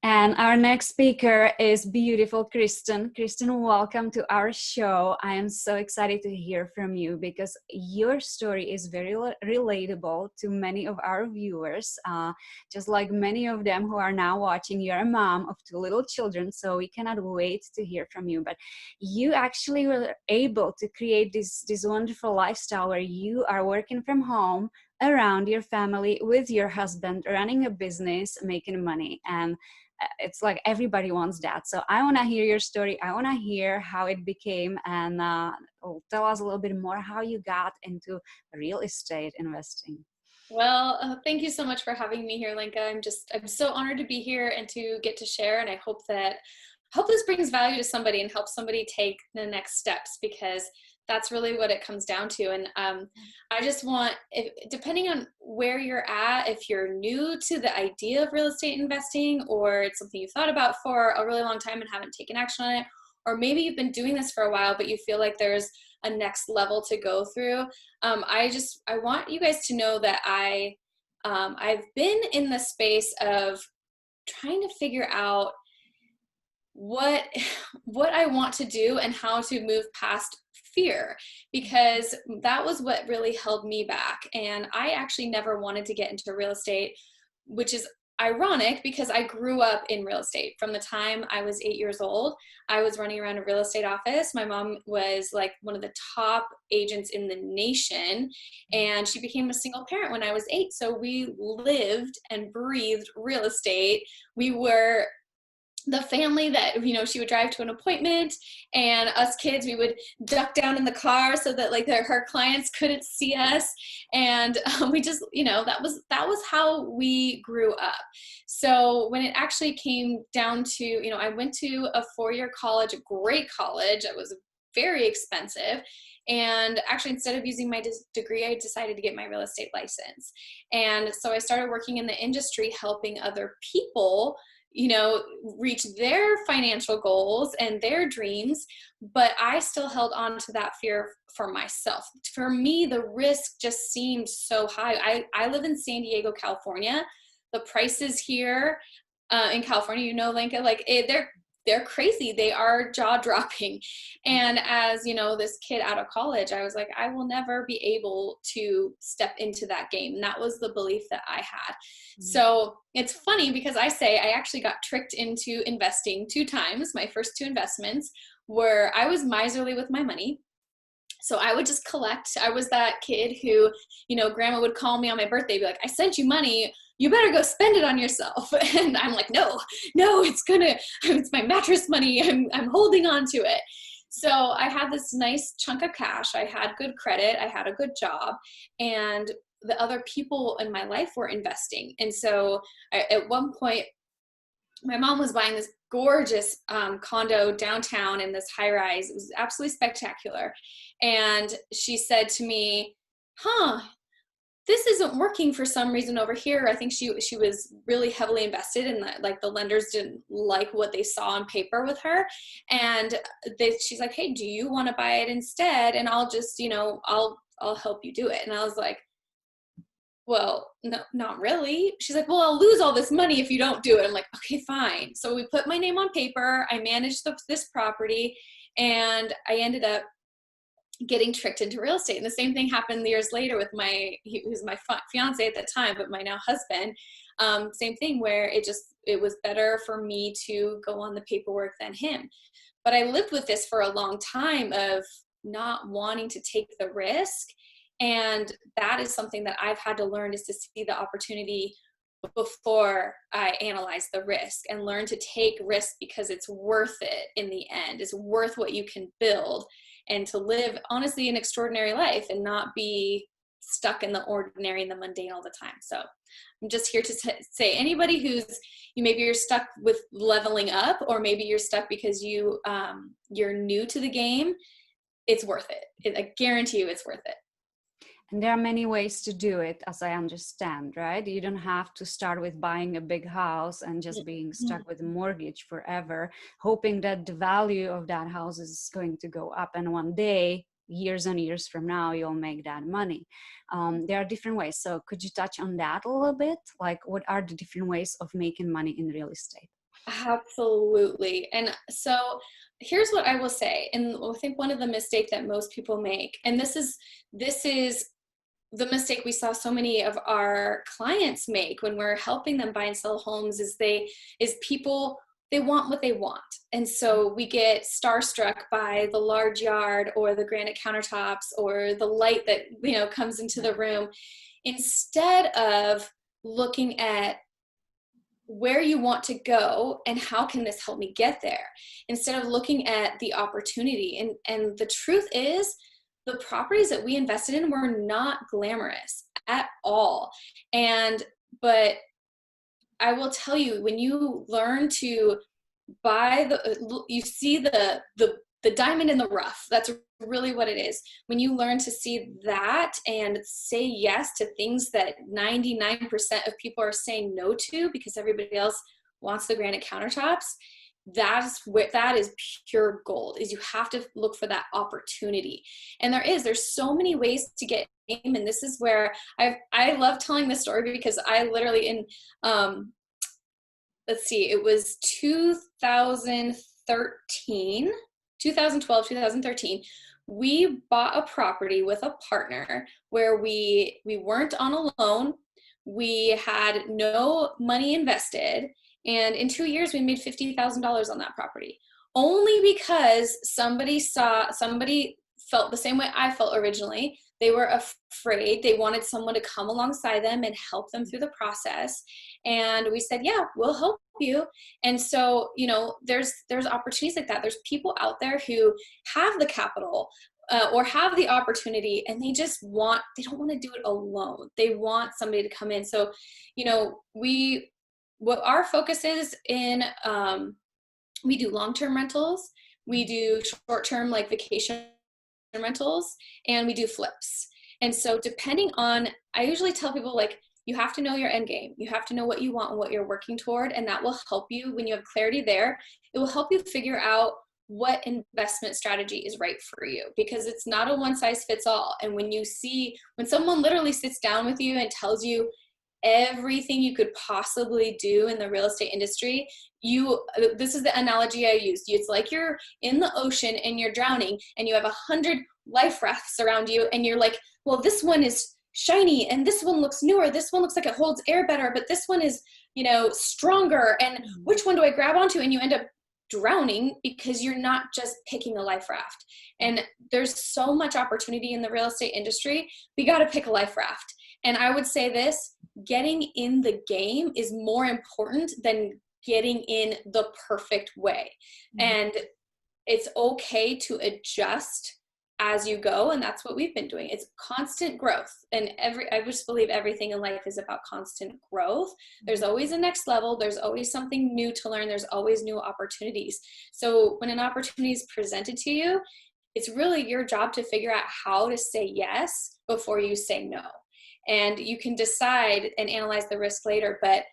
And our next speaker is beautiful Kristin. Kristin, welcome to our show. I am so excited to hear from you because your story is very relatable to many of our viewers. Just like many of them who are now watching, you're a mom of two little children, so we cannot wait to hear from you. But you actually were able to create this wonderful lifestyle where you are working from home, around your family, with your husband, running a business, making money. And it's like everybody wants that. So I want to hear your story. I want to hear how it became, and tell us a little bit more how you got into real estate investing. Well, thank you so much for having me here, Lenka. I'm so honored to be here and to get to share. And I hope this brings value to somebody and helps somebody take the next steps, because that's really what it comes down to. And I just want, depending on where you're at, if you're new to the idea of real estate investing, or it's something you've thought about for a really long time and haven't taken action on it, or maybe you've been doing this for a while, but you feel like there's a next level to go through. I want you guys to know that I've been in the space of trying to figure out what I want to do and how to move past fear, because that was what really held me back. And I actually never wanted to get into real estate, which is ironic because I grew up in real estate. From the time I was 8 years old, I was running around a real estate office. My mom was like one of the top agents in the nation, and she became a single parent when I was 8. So we lived and breathed real estate. We were the family that, she would drive to an appointment, and us kids, we would duck down in the car so that her clients couldn't see us. And we just, that was how we grew up. So when it actually came down to, I went to a 4-year college, a great college. It was very expensive. And actually, instead of using my degree, I decided to get my real estate license. And so I started working in the industry, helping other people reach their financial goals and their dreams. But I still held on to that fear for myself. For me, the risk just seemed so high. I live in San Diego, California. The prices here in California, Lenka, they're crazy. They are jaw dropping. And as this kid out of college, I was like, I will never be able to step into that game. And that was the belief that I had. Mm-hmm. So it's funny because I actually got tricked into investing 2 times. My first 2 investments were, I was miserly with my money. So I would just collect. I was that kid who, grandma would call me on my birthday, be like, I sent you money. You better go spend it on yourself. And I'm like, no, it's my mattress money. I'm holding on to it. So I had this nice chunk of cash. I had good credit. I had a good job, and the other people in my life were investing. And so at one point, my mom was buying this gorgeous condo downtown in this high rise. It was absolutely spectacular. And she said to me, this isn't working for some reason over here. I think she was really heavily invested in that. Like, the lenders didn't like what they saw on paper with her. And she's like, hey, do you want to buy it instead? And I'll just, I'll help you do it. And I was like, well, no, not really. She's like, well, I'll lose all this money if you don't do it. I'm like, okay, fine. So we put my name on paper. I managed this property, and I ended up getting tricked into real estate. And the same thing happened years later with he was my fiance at the time, but my now husband. Same thing, where it was better for me to go on the paperwork than him. But I lived with this for a long time of not wanting to take the risk. And that is something that I've had to learn, is to see the opportunity before I analyze the risk, and learn to take risk because it's worth it in the end. It's worth what you can build, and to live, honestly, an extraordinary life and not be stuck in the ordinary and the mundane all the time. So I'm just here to say, anybody maybe you're stuck with leveling up, or maybe you're stuck because you're new to the game, it's worth it. I guarantee you it's worth it. And there are many ways to do it, as I understand, right? You don't have to start with buying a big house and just being stuck with a mortgage forever, hoping that the value of that house is going to go up. And one day, years and years from now, you'll make that money. There are different ways. So could you touch on that a little bit? Like, what are the different ways of making money in real estate? Absolutely. And so here's what I will say. And I think one of the mistakes that most people make, and this is the mistake we saw so many of our clients make when we're helping them buy and sell homes, is people, they want what they want. And so we get starstruck by the large yard or the granite countertops or the light that, comes into the room, instead of looking at where you want to go and how can this help me get there, instead of looking at the opportunity. And the truth is, the properties that we invested in were not glamorous at all. But I will tell you, when you learn to you see the diamond in the rough. That's really what it is. When you learn to see that and say yes to things that 99% of people are saying no to because everybody else wants the granite countertops, that is pure gold. Is you have to look for that opportunity. And there's so many ways to get game. And this is where I love telling this story, because I literally let's see, it was 2012, 2013, we bought a property with a partner where we weren't on a loan. We had no money invested. And in 2 years, we made $50,000 on that property, only because somebody felt the same way I felt originally. They were afraid. They wanted someone to come alongside them and help them through the process. And we said, yeah, we'll help you. And so, there's opportunities like that. There's people out there who have the capital or have the opportunity, and they don't want to do it alone. They want somebody to come in. So, what our focus is we do long-term rentals, we do short-term like vacation rentals, and we do flips. And so depending on, I usually tell people, like, you have to know your end game. You have to know what you want and what you're working toward. And that will help you. When you have clarity there, it will help you figure out what investment strategy is right for you, because it's not a one size fits all. And when someone literally sits down with you and tells you everything you could possibly do in the real estate industry, this is the analogy I used. It's like you're in the ocean and you're drowning and you have 100 life rafts around you, and you're like, well, this one is shiny and this one looks newer, this one looks like it holds air better, but this one is stronger, and which one do I grab onto? And you end up drowning because you're not just picking a life raft. And there's so much opportunity in the real estate industry. We got to pick a life raft. And I would say this: getting in the game is more important than getting in the perfect way. And it's okay to adjust as you go. And that's what we've been doing. It's constant growth. And I just believe everything in life is about constant growth. There's always a next level. There's always something new to learn. There's always new opportunities. So when an opportunity is presented to you, it's really your job to figure out how to say yes before you say no. And you can decide and analyze the risk later, but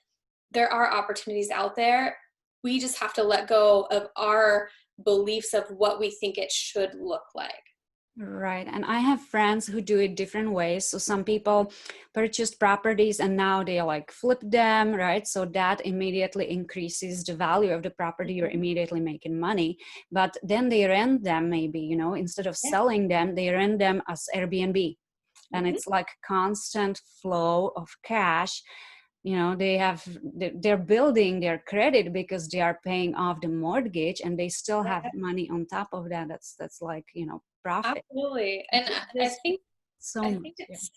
there are opportunities out there. We just have to let go of our beliefs of what we think it should look like. Right. And I have friends who do it different ways. So some people purchased properties and now they like flip them, right? So that immediately increases the value of the property. You're immediately making money. But then they rent them, maybe, instead of selling them, they rent them as Airbnb. And it's like constant flow of cash. They're building their credit because they are paying off the mortgage, and they still have money on top of that. That's like, profit. Absolutely. And I think it's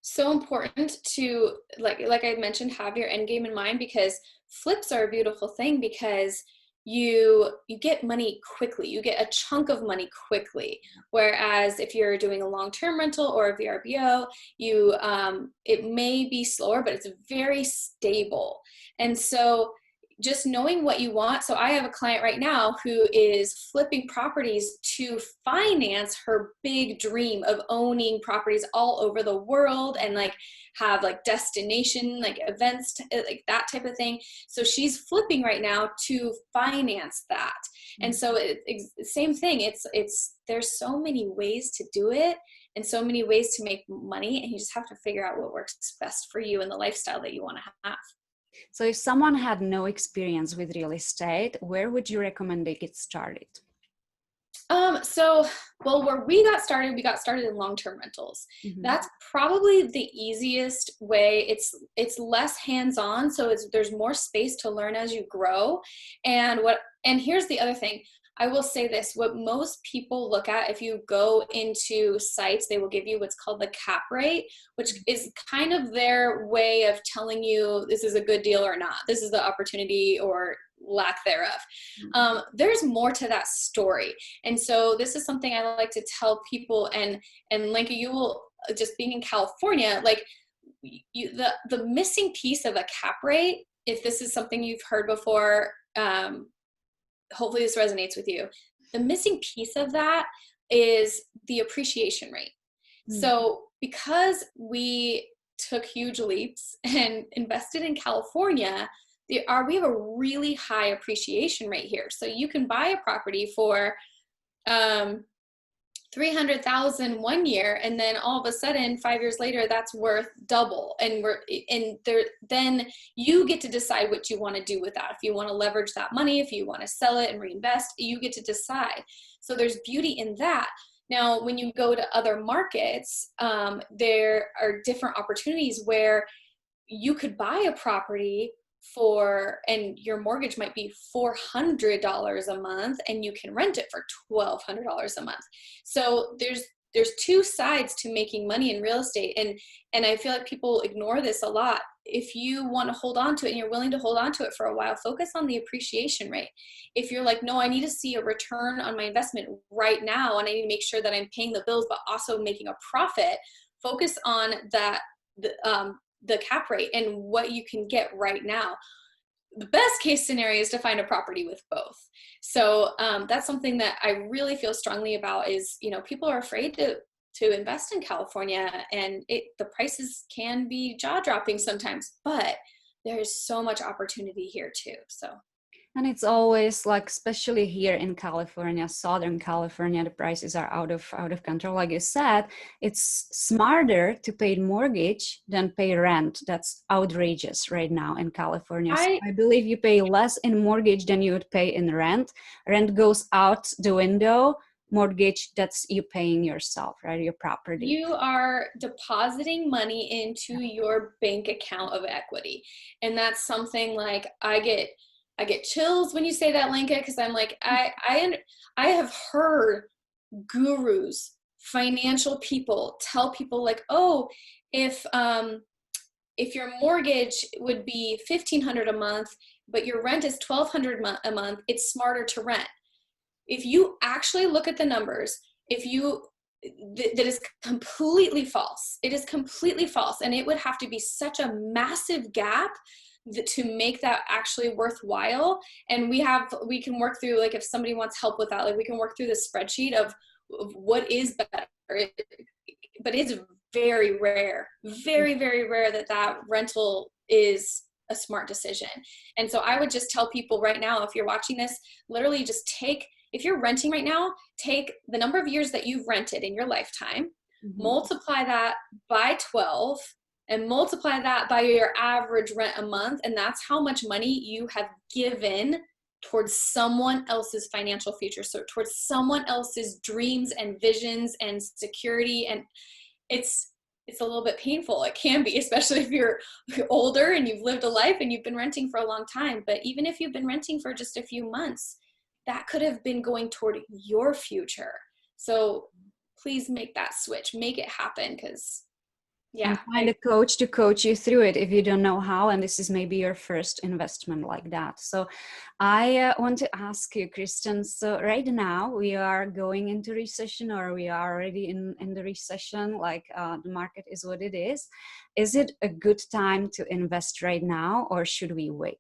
so important to, like I mentioned, have your end game in mind, because flips are a beautiful thing, because you get money quickly. You get a chunk of money quickly. Whereas if you're doing a long-term rental or a VRBO, it may be slower, but it's very stable. And so just knowing what you want. So I have a client right now who is flipping properties to finance her big dream of owning properties all over the world and like have like destination, like events, like that type of thing. So she's flipping right now to finance that. And so it's same thing. There's so many ways to do it and so many ways to make money. And you just have to figure out what works best for you and the lifestyle that you want to have. So if someone had no experience with real estate, where would you recommend they get started? Well, where we got started in long-term rentals. Mm-hmm. That's probably the easiest way. It's less hands-on, so there's more space to learn as you grow. And here's the other thing. I will say this, what most people look at, if you go into sites, they will give you what's called the cap rate, which is kind of their way of telling you this is a good deal or not. This is the opportunity or lack thereof. There's more to that story. And so this is something I like to tell people, and Linka, you will, just being in California, like the missing piece of a cap rate, if this is something you've heard before, hopefully this resonates with you. The missing piece of that is the appreciation rate. So because we took huge leaps and invested in California, we have a really high appreciation rate here. So you can buy a property for $300,000 one year, and then all of a sudden 5 years later that's worth double, and then you get to decide what you want to do with that. If you want to leverage that money, if you want to sell it and reinvest, you get to decide. So there's beauty in that. Now when you go to other markets, there are different opportunities where you could buy a property and your mortgage might be $400 a month, and you can rent it for $1,200 a month. So there's two sides to making money in real estate. And I feel like people ignore this a lot. If you want to hold on to it and you're willing to hold on to it for a while, focus on the appreciation rate. If you're like, no, I need to see a return on my investment right now, and I need to make sure that I'm paying the bills, but also making a profit, focus on that, the cap rate and what you can get right now. The best case scenario is to find a property with both. So that's something that I really feel strongly about is, people are afraid to invest in California, and the prices can be jaw-dropping sometimes, but there is so much opportunity here too. And it's always like, especially here in California, Southern California, the prices are out of control. Like you said, it's smarter to pay mortgage than pay rent. That's outrageous right now in California. So I believe you pay less in mortgage than you would pay in rent. Rent goes out the window. Mortgage, that's you paying yourself, right? Your property. You are depositing money into your bank account of equity. And that's something like I get chills when you say that, Linka, because I'm like, I have heard gurus, financial people tell people like, oh, if your mortgage would be $1,500 a month, but your rent is $1,200 a month, it's smarter to rent. If you actually look at the numbers, that is completely false. It is completely false. And it would have to be such a massive gap to make that actually worthwhile. And we can work through, like, if somebody wants help with that, like, we can work through the spreadsheet of what is better. But it's very rare, very, very rare that rental is a smart decision. And so I would just tell people right now, if you're watching this, literally just if you're renting right now, take the number of years that you've rented in your lifetime, multiply that by 12, and multiply that by your average rent a month. And that's how much money you have given towards someone else's financial future. So towards someone else's dreams and visions and security. And it's a little bit painful. It can be, especially if you're older and you've lived a life and you've been renting for a long time. But even if you've been renting for just a few months, that could have been going toward your future. So please make that switch, make it happen. Because and find a coach to coach you through it if you don't know how, and this is maybe your first investment like that. So I want to ask you, Kristin, so right now we are going into recession, or we are already in the recession, like the market is what it is. Is it a good time to invest right now, or should we wait?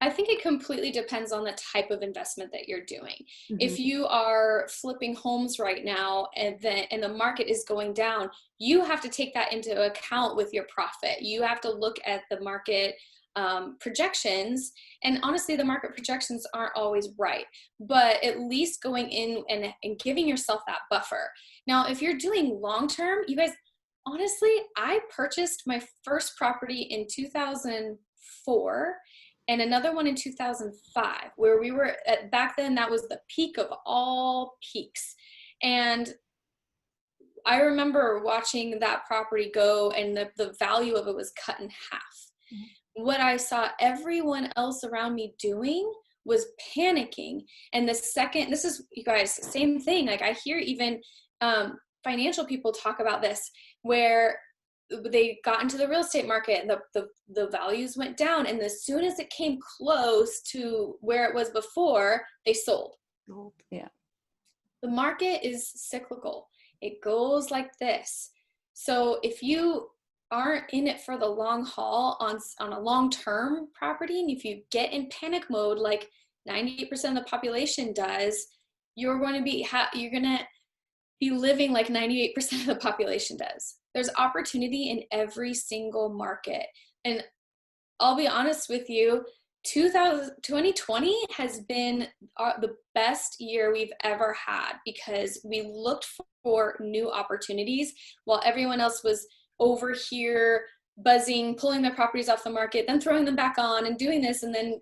I think it completely depends on the type of investment that you're doing. If you are flipping homes right now and the market is going down, you have to take that into account with your profit. You have to look at the market projections, and honestly, the market projections aren't always right, but at least going in and giving yourself that buffer. Now, if you're doing long-term, you guys, Honestly, I purchased my first property in 2004 and another one in 2005, where we were at, back then, that was the peak of all peaks. And I remember watching that property go, and the value of it was cut in half. What I saw everyone else around me doing was panicking. And the second, this is, you guys, same thing. Like I hear even financial people talk about this, where they got into the real estate market and the values went down. And as soon as it came close to where it was before, they sold. Yeah. The market is cyclical. It goes like this. So if you aren't in it for the long haul on a long-term property, and if you get in panic mode like 98% of the population does, you're going to be living like 98% of the population does. There's opportunity in every single market. And I'll be honest with you, 2020 has been the best year we've ever had, because we looked for new opportunities while everyone else was over here buzzing, pulling their properties off the market, then throwing them back on and doing this, and then,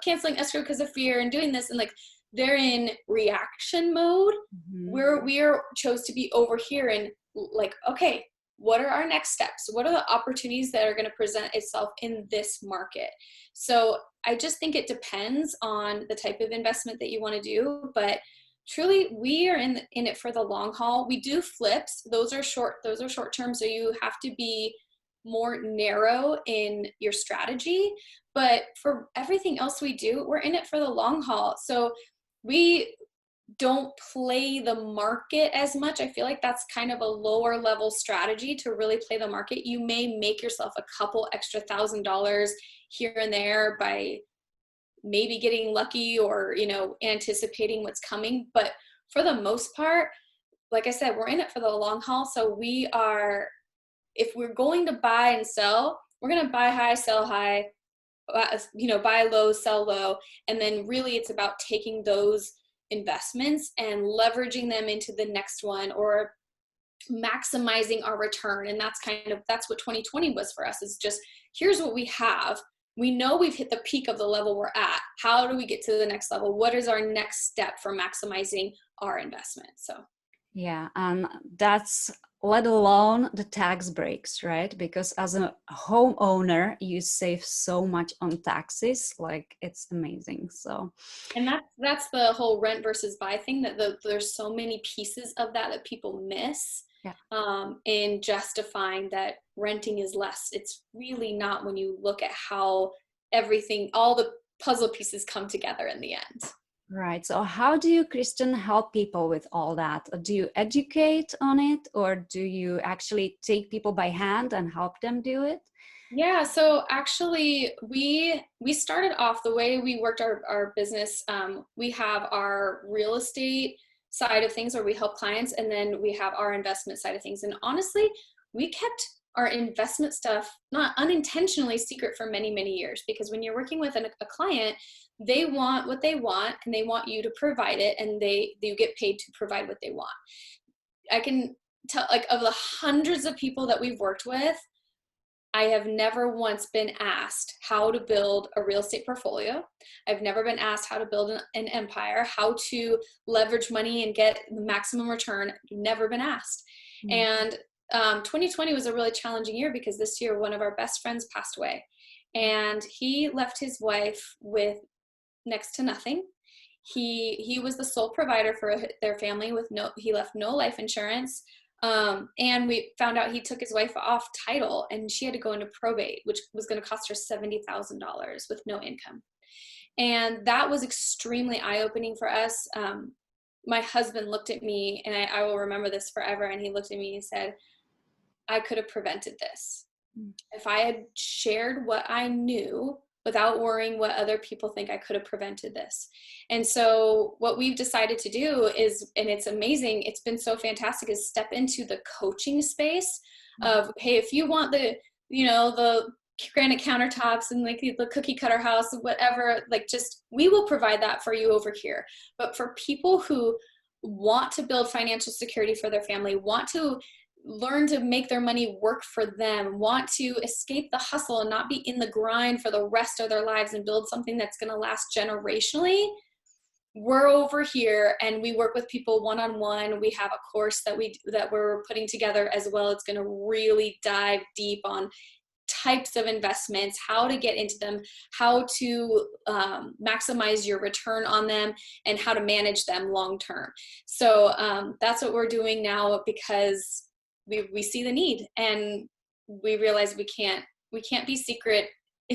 canceling escrow because of fear and doing this. And like, they're in reaction mode. We chose to be over here and like, okay, what are our next steps? What are the opportunities that are going to present itself in this market? So I just think it depends on the type of investment that you want to do, but truly we are in it for the long haul. We do flips. Those are short term. So you have to be more narrow in your strategy, but for everything else we do, we're in it for the long haul. So we don't play the market as much. I feel like that's kind of a lower level strategy to really play the market. You may make yourself a couple extra $1,000 here and there by maybe getting lucky or, anticipating what's coming. But for the most part, like I said, we're in it for the long haul. So if we're going to buy and sell, we're going to buy high, sell high, buy low, sell low. And then really it's about taking those investments and leveraging them into the next one, or maximizing our return. And that's what 2020 was for us, is just, here's what we have. We know we've hit the peak of the level we're at. How do we get to the next level? What is our next step for maximizing our investment? So yeah, and that's let alone the tax breaks, right? Because as a homeowner, you save so much on taxes, like it's amazing. So, and that's the whole rent versus buy thing, that there's so many pieces of that people miss. Yeah. In justifying that renting is less. It's really not, when you look at how all the puzzle pieces come together in the end. Right. So how do you, Kristin, help people with all that? Do you educate on it, or do you actually take people by hand and help them do it? Yeah, so actually we started off the way we worked our business. We have our real estate side of things where we help clients, and then we have our investment side of things. And honestly, we kept our investment stuff not unintentionally secret for many, many years, because when you're working with a client, they want what they want and they want you to provide it, and you get paid to provide what they want. I can tell, like, of the hundreds of people that we've worked with, I have never once been asked how to build a real estate portfolio. I've never been asked how to build an empire, how to leverage money and get the maximum return. Never been asked. And 2020 was a really challenging year, because this year one of our best friends passed away, and he left his wife with next to nothing. He was the sole provider for their family he left no life insurance. And we found out he took his wife off title, and she had to go into probate, which was going to cost her $70,000 with no income. And that was extremely eye-opening for us. My husband looked at me, and I will remember this forever. And he looked at me and said, I could have prevented this. If I had shared what I knew without worrying what other people think, I could have prevented this. And so what we've decided to do is, and it's amazing, it's been so fantastic, is step into the coaching space of, hey, if you want the granite countertops and like the cookie cutter house, whatever, like, just, we will provide that for you over here. But for people who want to build financial security for their family, want to learn to make their money work for them, want to escape the hustle and not be in the grind for the rest of their lives and build something that's going to last generationally, we're over here and we work with people one-on-one. We have a course that we're putting together as well. It's going to really dive deep on types of investments, how to get into them, how to maximize your return on them, and how to manage them long term. So that's what we're doing now, because we see the need, and we realize we can't be secret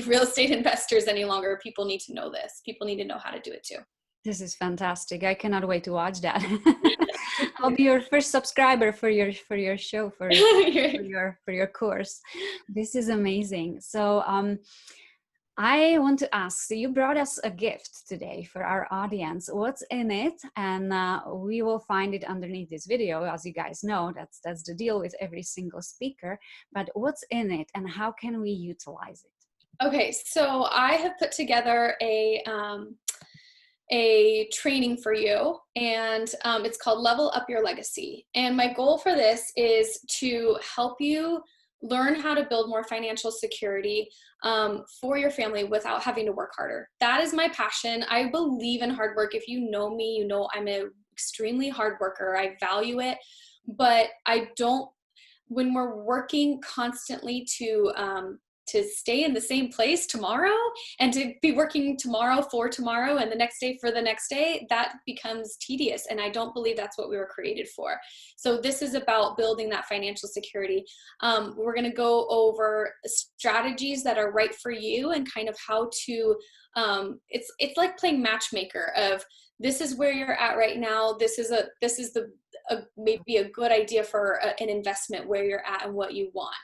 real estate investors any longer. People need to know this. People need to know how to do it too. This is fantastic. I cannot wait to watch that. I'll be your first subscriber for your show, for your course. This is amazing. So I want to ask, so you brought us a gift today for our audience. What's in it? And we will find it underneath this video. As you guys know, that's the deal with every single speaker. But what's in it and how can we utilize it? Okay, so I have put together a training for you, and it's called Level Up Your Legacy. And my goal for this is to help you learn how to build more financial security for your family without having to work harder. That is my passion. I believe in hard work. If you know me, you know I'm an extremely hard worker. I value it, but I don't, when we're working constantly to stay in the same place tomorrow and to be working tomorrow for tomorrow and the next day for the next day, that becomes tedious. And I don't believe that's what we were created for. So this is about building that financial security. We're going to go over strategies that are right for you and kind of how to, it's like playing matchmaker of, this is where you're at right now. This is maybe a good idea for an investment where you're at and what you want.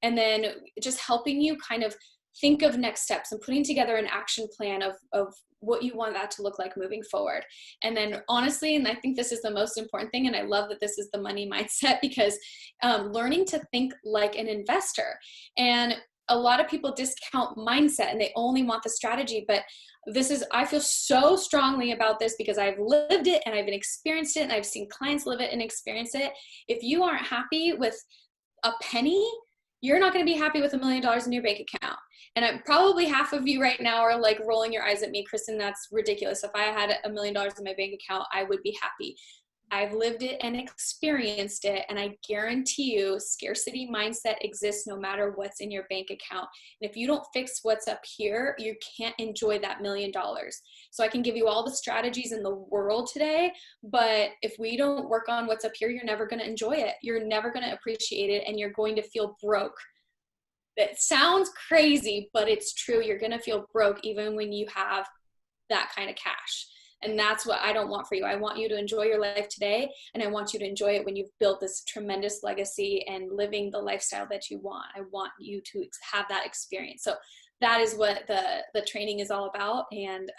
And then just helping you kind of think of next steps and putting together an action plan of what you want that to look like moving forward. And then honestly, and I think this is the most important thing, and I love that this is the money mindset, because learning to think like an investor. And a lot of people discount mindset and they only want the strategy, but I feel so strongly about this because I've lived it and I've experienced it and I've seen clients live it and experience it. If you aren't happy with a penny, you're not going to be happy with $1 million in your bank account. And probably half of you right now are like rolling your eyes at me, Kristin, that's ridiculous. If I had $1 million in my bank account, I would be happy. I've lived it and experienced it, and I guarantee you scarcity mindset exists no matter what's in your bank account. And if you don't fix what's up here, you can't enjoy that $1 million. So I can give you all the strategies in the world today, but if we don't work on what's up here, you're never going to enjoy it. You're never going to appreciate it, and you're going to feel broke. That sounds crazy, but it's true. You're going to feel broke even when you have that kind of cash. And that's what I don't want for you. I want you to enjoy your life today, and I want you to enjoy it when you've built this tremendous legacy and living the lifestyle that you want. I want you to have that experience. So that is what the training is all about. And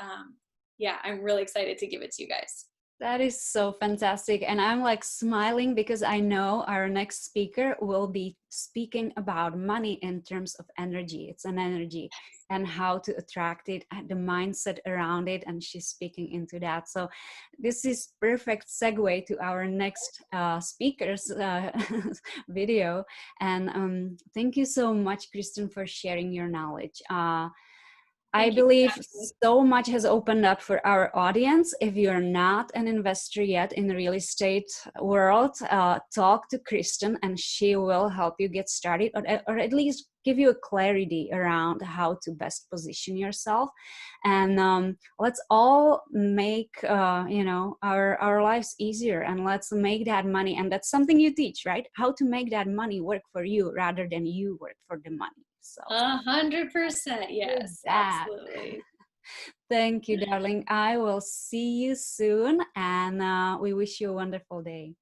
yeah, I'm really excited to give it to you guys. That is so fantastic. And I'm like smiling because I know our next speaker will be speaking about money in terms of energy. It's an energy and how to attract it, the mindset around it. And she's speaking into that. So this is perfect segue to our next speaker's video. And thank you so much, Kristin, for sharing your knowledge. I believe so much has opened up for our audience. If you're not an investor yet in the real estate world, talk to Kristin and she will help you get started, or at least give you a clarity around how to best position yourself. And let's all make our lives easier, and let's make that money. And that's something you teach, right? How to make that money work for you rather than you work for the money. So 100%, yes, absolutely. Thank you, darling. I will see you soon, and we wish you a wonderful day.